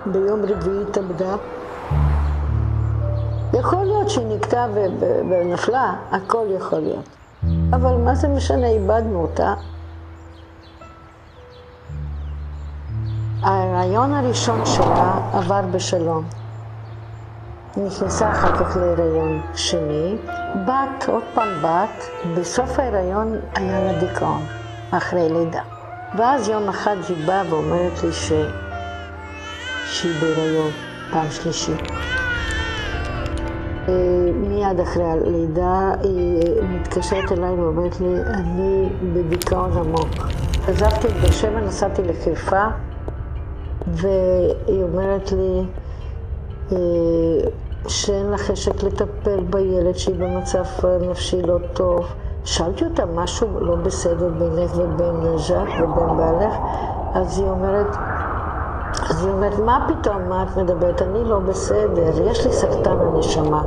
ביום רביעי התאבדה. יכול להיות שהיא נקטעה ונפלה, הכל יכול להיות. אבל מה זה משנה, איבדנו אותה. ההיריון הראשון שלה עבר בשלום. נכנסה אחר כך להיריון שני, בת, עוד פעם בת, בסוף ההיריון היה לה דיכאון, אחרי לידה. ואז יום אחד היא באה ואומרת לי שהיא בהיריון, פעם שלישית. מיד אחרי הלידה היא מתקשרת אליי ואומרת לי, אני בדיכאון עמוק. עזבתי את באר שבע, נסעתי לחיפה, והיא אומרת לי שאין לה חשק לטפל בילד, שהיא במצב נפשי לא טוב. שאלתי אותה משהו לא בסדר בינך ובין ז'ק ובין בעלך, אז היא אומרת, מה פתאום, מה את מדברת? אני לא בסדר, יש לי סרטן הנשמה.